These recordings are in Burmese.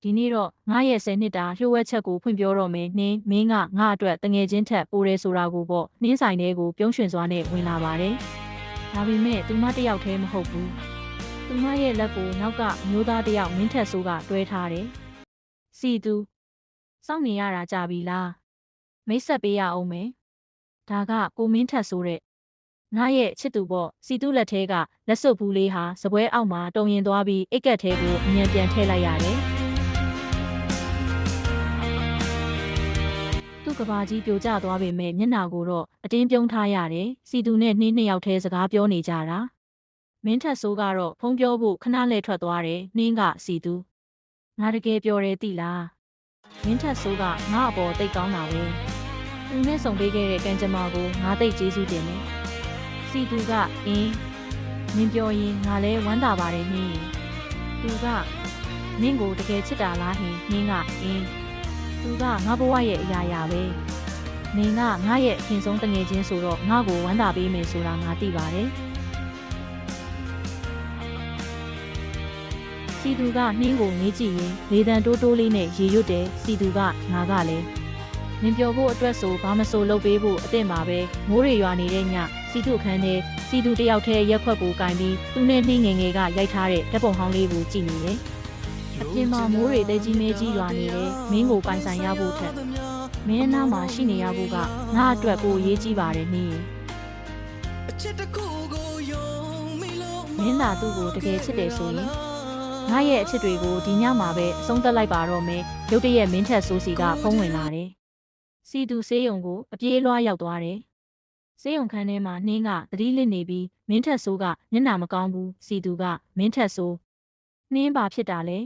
ဒီနေ့တော့ငါရဲ့10နှစ်တာလျှို့ဝှက်ချက်ကိုဖွင့်ပြောတော့မယ်နင်းမင်းကငါအတွက်တငယ်ချင်းထက်ပိုတယ်ဆိုတာကိုပေါ့နင်းဆိုင်ထဲကိုပြုံးရွှင်စွာနဲ့ဝင်လာပါတယ်ဒါပေမဲ့သူမတယောက်တည်းမဟုတ်ဘူးသူမရဲ့လက်ကိုနောက်ကမျိုးသားတယောက်မင်းထက်ဆိုးကတွဲထားတယ်စီသူစောင့်နေရတာကြပြီလားမိတ်ဆက်ပေးရအောင်မယ်ဒါကကိုမင်းထက်ဆိုးတဲ့ငါရဲ့ချစ်သူပေါ့စီသူလက်ထဲကလက်စွပ်ဘူးလေးဟာစပွဲအောက်မှာတုံရင်သွားပြီးအိတ်ကက်ထဲကိုအမြန်ပြန်ထည့်လိုက်ရတယ်သူ့ကဘာကြီးပြိုကျသွားပေမဲ့မျက်နှာကိုတော့အတင်းပြုံးထားရတယ်စီသူနဲ့နှင်းနှစ်ယောက်တည်းစကားပြောနေကြတာမင်းထက်ဆိုးကတော့ဖုန်းပြောဖို့ခဏလဲထွက်သွားတယ်နှင်းကစီသူငါတကယ်ပြောတယ်သိလားမင်းထက်ဆိုးကငါ့အပေါ်တိတ်ကောင်းတာပဲသူနဲ့ဆုံပေးခဲ့တဲ့ကံကြမ္မာကိုငါသိကျေးဇူးတင်တယ်စီသူကအင်းမင်းပြောရင်ငါလည်းဝမ်းသာပါတယ်နှင်းသူကမင်းကိုတကယ်ချစ်တာလားဟင်နှင်းကအင်းသူကငါဘဝရဲ့အရာရာပဲနင်ကငါရဲ့အခင်ဆုံးတငယ်ချင်းဆိုတော့ငါ့ကိုဝမ်းသာပေးမယ်ဆိုတာငါသိပါတယ်စီသူကနှင်းကိုငေးကြည့်ရင်လေတံတိုးတိုးလေးနဲ့ရေရွတ်တယ်စီသူကငါကလည်းနင်ပြောဖို့အတွက်ဆိုဘာမဆိုလုပ်ပေးဖို့အသင့်ပါပဲမိုးရေရွာနေတဲ့ညစီသူခန်းထဲစီသူတယောက်တည်းရက်ခွက်ကိုကင်ပြီးသူနဲ့နှင်းငယ်ငယ်ကရိုက်ထားတဲ့ဓာတ်ပုံဟောင်းလေးကိုကြည့်နေတယ်အပြင်မှာမိုးရေတဲကြီးမဲကြီးရွာနေတယ်မင်းကိုပိုင်ဆိုင်ရဖို့ထက်မင်းနားမှာရှိနေရဖို့ကငါအတွက်ကိုရေးကြည့်ပါတယ်နှင်းမင်းသာသူ့ကိုတကယ်ချစ်တယ်ဆိုရင်ငါရဲ့အချစ်တွေကိုဒီညမှာပဲအဆုံးသတ်လိုက်ပါတော့မယ်ရုတ်တရက်မင်းထက်ဆိုးစီကဖုံးဝင်လာတယ်စီသူဆေးရုံကိုအပြေးလွှားရောက်သွားတယ်ဆေးရုံခန်းထဲမှာနှင်းကသတိလစ်နေပြီးမင်းထက်ဆိုးကမျက်နှာမကောင်းဘူးစီသူကမင်းထက်ဆိုးနှင်းပါဖြစ်တာလဲ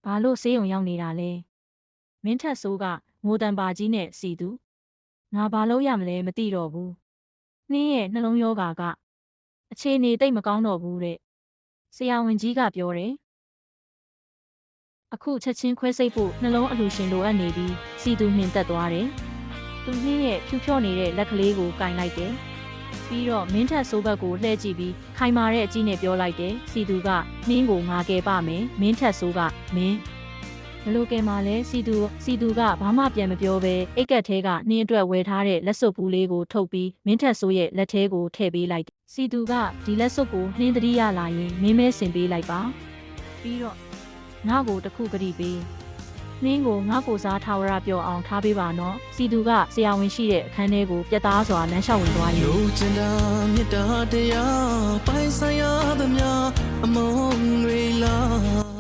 ဘာလို့ဆေးရုံရောက်နေတာလဲမင်းထက်ဆိုးကငိုတံပါကြီးနဲ့စီသူငါဘာလို့ရမလဲမသိတော့ဘူးနှင်းရဲ့နှလုံးရောဂါကအခြေအနေတိတ်မကောင်းတော့ဘူးတဲ့ဆရာဝန်ကြီးကပြောတယ်အခုချက်ချင်းခွဲစိတ်ဖို့နှလုံးအလှူရှင်လိုအပ်နေပြီးစီသူနှင်သက်သွားတယ်သူနှင်းရဲ့ဖြူဖြော့နေတဲ့လက်ကလေးကိုကင်လိုက်တယ်ပြီးတော့မင်းထက်ဆိုးဘက်ကိုလှည့်ကြည့်ပြီးခိုင်မာတဲ့အကြီးနဲ့ပြောလိုက်တယ်စီသူကနှင်းကိုငါကယ်ပါမယ်မင်းထက်ဆိုးကမင်းဘလို့ကယ်မှာလဲစီသူကဘာမှပြန်မပြောဘဲအိတ်ကက်ထဲကနှင်းအတွက်ဝယ်ထားတဲ့လက်စွပ်ဘူးလေးကိုထုတ်ပြီးမင်းထက်ဆိုးရဲ့လက်ထဲကိုထည့်ပေးလိုက်စီသူကဒီလက်စွပ်ကိုနှင်းသတိရလာရင်မင်းမဲဆင်ပေးလိုက်ပါပြီးတော့ငါ့ကိုတခုကတိပေးနှင်းကိုငါ့ကိုစားထာဝရပြောအောင်ထားပေးပါနော်စီသူကဆရာဝန်ရှိတဲ့အခန်းထဲကိုပြတ်သားစွာလမ်းလျှောက်ဝင်သွားရင်လိုချင်တာမေတ္တာတရားပိုင်ဆိုင်ရသမျှအမုန်းတွေလား